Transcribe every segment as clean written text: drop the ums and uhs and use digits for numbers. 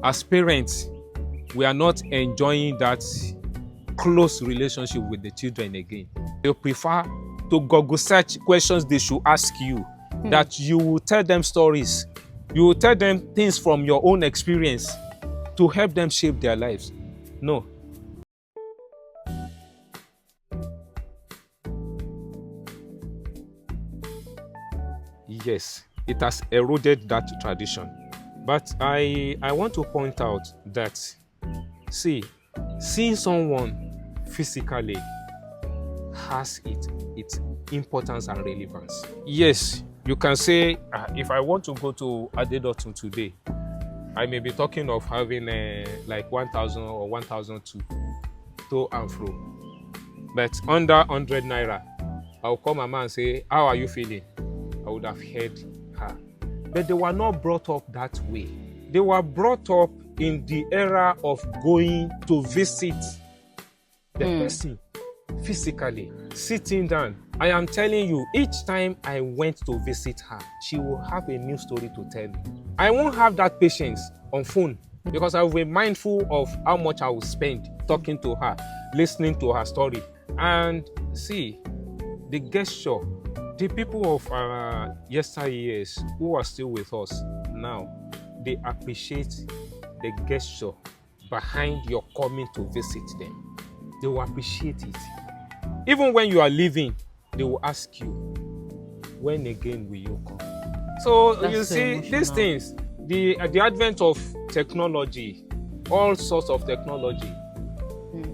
As parents, we are not enjoying that close relationship with the children again. They prefer to Google search questions they should ask you, that you will tell them stories. You will tell them things from your own experience to help them shape their lives. No. Yes, it has eroded that tradition. But I want to point out that, see, seeing someone physically has its importance and relevance. Yes, you can say, if I want to go to Adedotun today, I may be talking of having like 1,000 or 1,002 to and fro. But under 100 naira, I'll call my man and say, how are you feeling? I would have heard her. But they were not brought up that way. They were brought up in the era of going to visit the person physically, sitting down. I am telling you, each time I went to visit her, she will have a new story to tell me. I won't have that patience on phone because I will be mindful of how much I will spend talking to her, listening to her story. And see, the gesture, the people of yesteryears who are still with us now, they appreciate the gesture behind your coming to visit them. They will appreciate it. Even when you are leaving, they will ask you, when again will you come? So that's you see, emotional. These things, the advent of technology, all sorts of technology,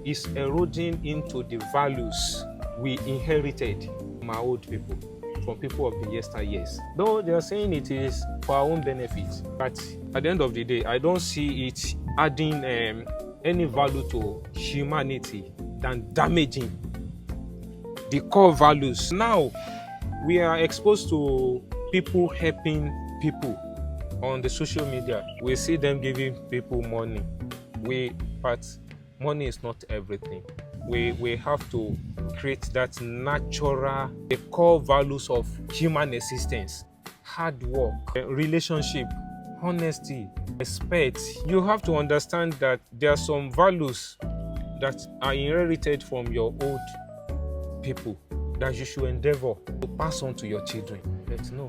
is eroding into the values we inherited from our old people, from people of the yesteryears. Though they are saying it is for our own benefit, but at the end of the day, I don't see it adding any value to humanity than damaging the core values. Now, we are exposed to people helping people on the social media. We see them giving people money. But money is not everything. We have to create that natural, the core values of human existence. Hard work, relationship, honesty, respect. You have to understand that there are some values that are inherited from your old people that you should endeavor to pass on to your children. But no.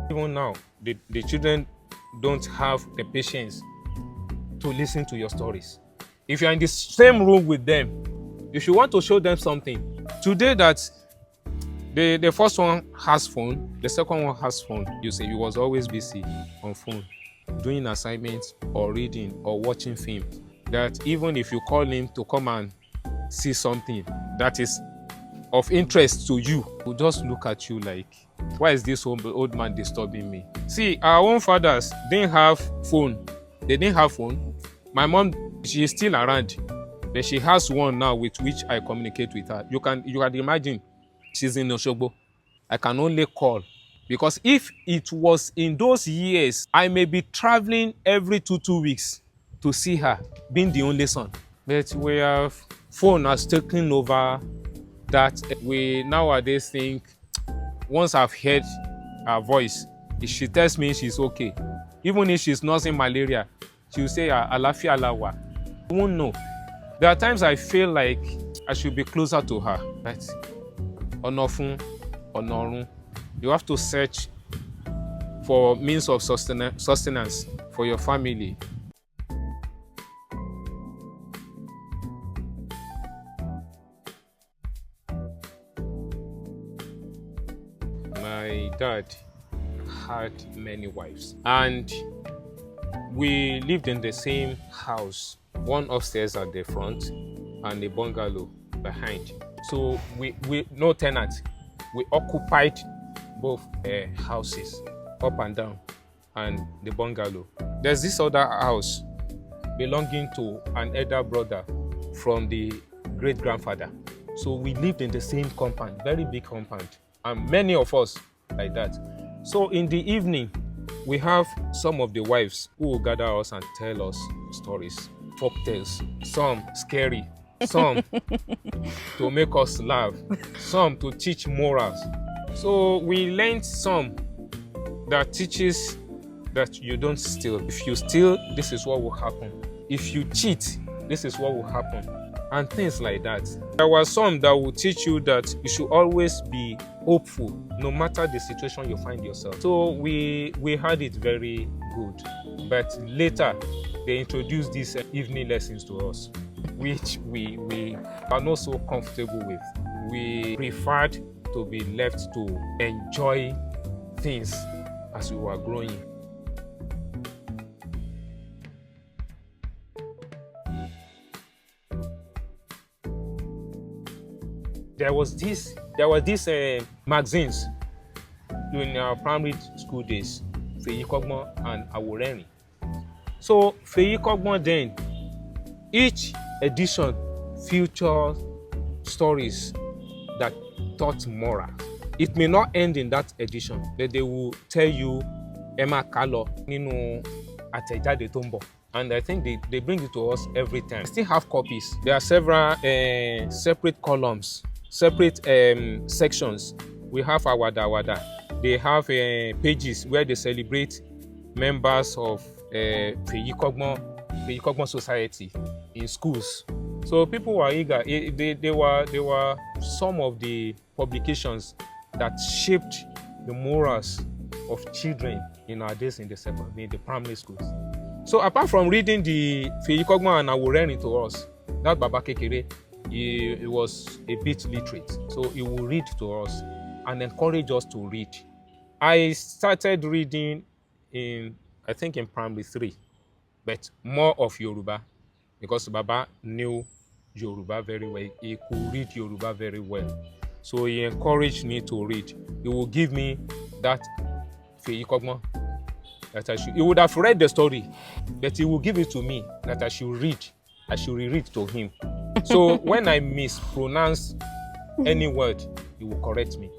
Even now, the children don't have the patience to listen to your stories. If you're in the same room with them, if you want to show them something, today that the first one has phone, the second one has phone, you say he was always busy on phone, doing assignments or reading or watching film, that even if you call him to come and see something that is of interest to you, he'll just look at you like, why is this old man disturbing me? See, our own fathers didn't have phone. They didn't have phone. My mom, she is still around, but she has one now with which I communicate with her. You can imagine, she's in Oshogbo. I can only call. Because if it was in those years, I may be traveling every two weeks to see her, being the only son. But we have phone has taken over that. We nowadays think, once I've heard her voice, if she tells me she's okay, even if she's nursing malaria, she'll say, Alafia Alawa. I won't know. There are times I feel like I should be closer to her. But onofun, onorun, you have to search for means of sustenance for your family. My dad had many wives, and we lived in the same house, one upstairs at the front and a bungalow behind. So we no tenant. We occupied both houses, up and down, and the bungalow. There's this other house belonging to an elder brother from the great-grandfather. So we lived in the same compound, very big compound, and many of us like that. So in the evening, we have some of the wives who will gather us and tell us stories, folk tales, some scary, some to make us laugh, some to teach morals. So we learned some that teaches that you don't steal. If you steal, this is what will happen. If you cheat, this is what will happen, and things like that. There were some that will teach you that you should always be hopeful no matter the situation you find yourself. So we had it very good, but later they introduced these evening lessons to us, which we are not so comfortable with. We preferred to be left to enjoy things as we were growing. There were these magazines during our primary school days, Feyi Kogbon and Aworerin. So Feyi Kogbon then, each edition featured stories that taught moral. It may not end in that edition, but they will tell you Emma Kalo nínú àtẹ̀jáde tó ń bọ̀. And I think they bring it to us every time. I still have copies. There are several separate columns, separate sections. We have Awada Awada. They have pages where they celebrate members of Feyi Kogbon Society in schools. So people were eager. They were some of the publications that shaped the morals of children in our days in the primary schools. So apart from reading the Feyi Kogbon and Aworerin to us, that Baba Kekere, he was a bit literate. So he would read to us and encourage us to read. I started reading in primary 3, but more of Yoruba, because Baba knew Yoruba very well. He could read Yoruba very well. So he encouraged me to read. He would give me that Feyi Kogbon that he would have read the story, but he would give it to me that I should read. I should reread to him. So when I mispronounce any word, he will correct me.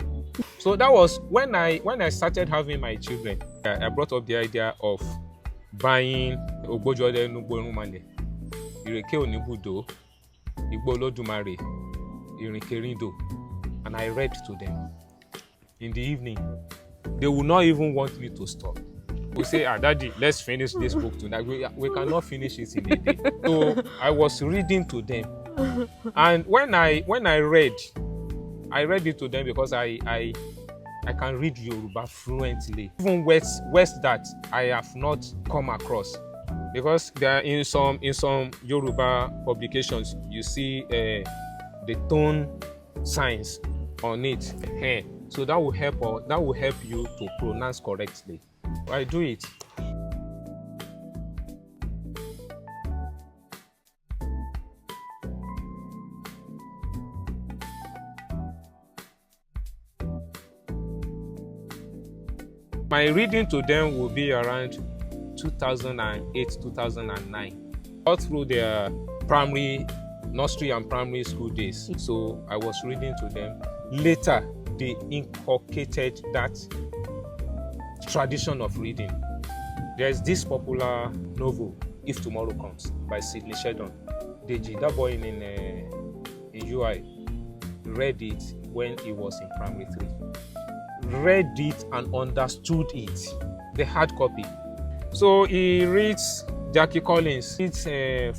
So that was when I started having my children. I brought up the idea of buying Ogbojode Nugborumale, Ireke Onibudo, Igbo Olodumare, Irinke-rindo, and I read to them. In the evening, they will not even want me to stop. We say, Daddy, let's finish this book tonight. We cannot finish it in a day. So I was reading to them. And when I read it to them because I can read Yoruba fluently. Even words that I have not come across. Because there are in some Yoruba publications, you see the tone signs on it. So that will help you to pronounce correctly. I do it. My reading to them will be around 2008, 2009, all through their nursery and primary school days. So I was reading to them. Later, they inculcated that tradition of reading. There's this popular novel, If Tomorrow Comes, by Sidney Sheldon. Deji, that boy in UI, read it when he was in primary 3. Read it and understood it, the hard copy. So he reads Jackie Collins, reads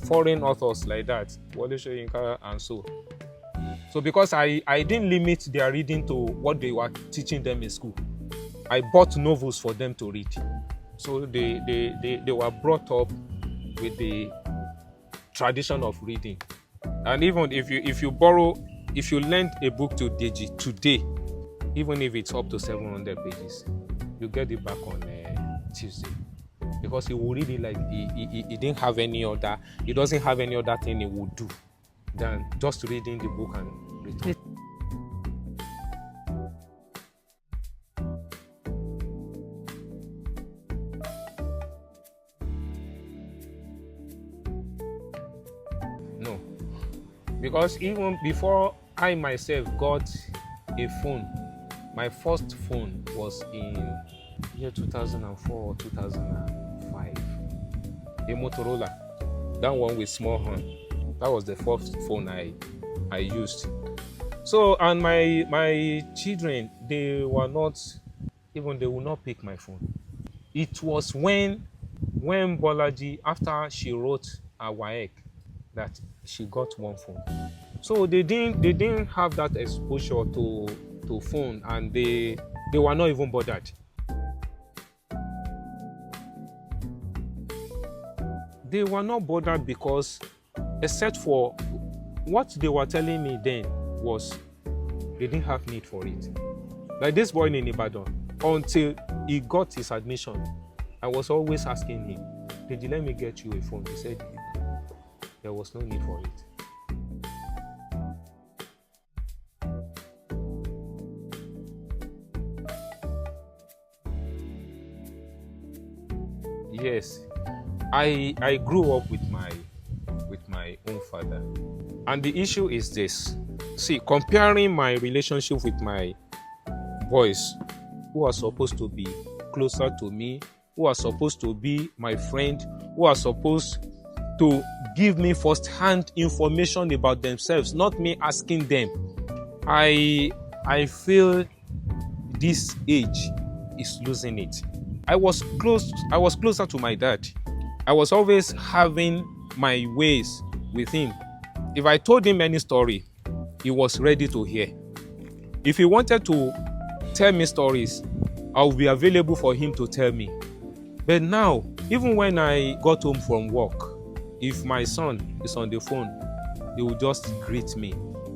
foreign authors like that, Wole Soyinka and so. So because I didn't limit their reading to what they were teaching them in school, I bought novels for them to read. So they were brought up with the tradition of reading. And even if you lend a book to Deji today, even if it's up to 700 pages, you get it back on Tuesday. Because he will read it like he doesn't have any other thing he would do than just reading the book and reading. No, because even before I myself got a phone, my first phone was in year 2004 or 2005. A Motorola, that one with small horn. That was the first phone I used. So, and my children, they were not, even they would not pick my phone. It was when Bolaji, after she wrote her WAEC, that she got one phone. So they didn't have that exposure to phone, and they were not even bothered. They were not bothered because, except for what they were telling me then, was they didn't have need for it. Like this boy in Ibadan, until he got his admission, I was always asking him, did you let me get you a phone? He said there was no need for it. Yes, I grew up with my own father, and the issue is this. See, comparing my relationship with my boys, who are supposed to be closer to me, who are supposed to be my friend, who are supposed to give me first-hand information about themselves, not me asking them. I feel this age is losing it. I was closer to my dad. I was always having my ways with him. If I told him any story, he was ready to hear. If he wanted to tell me stories, I would be available for him to tell me. But now, even when I got home from work, if my son is on the phone, he will just greet me.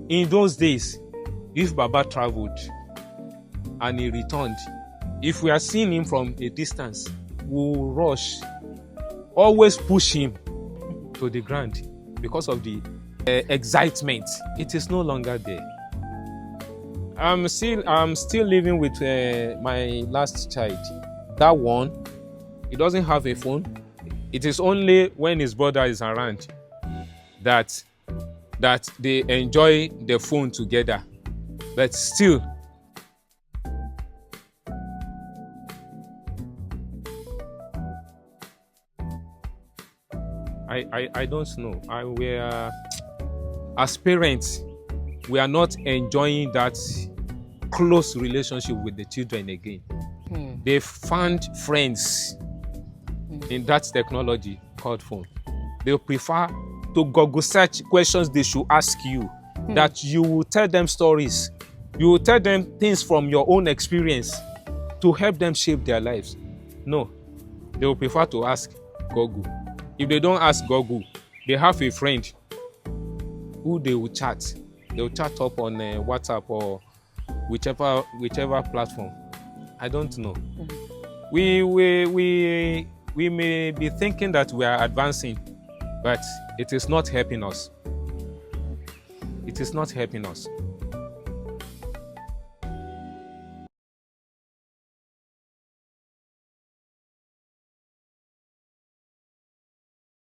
In those days, if Baba traveled and he returned, if we are seeing him from a distance, we'll rush, always push him to the ground because of the excitement. It is no longer there. I'm still living with my last child. That one, he doesn't have a phone. It is only when his brother is around that they enjoy the phone together. But still, I don't know. As parents, we are not enjoying that close relationship with the children again. They found friends in that technology called phone. They prefer to Google search questions they should ask you, that you will tell them stories. You will tell them things from your own experience to help them shape their lives. No, they will prefer to ask Google. If they don't ask Google, they have a friend who they will chat. They will chat up on WhatsApp or whichever platform. I don't know. We may be thinking that we are advancing, but it is not helping us. It is not helping us.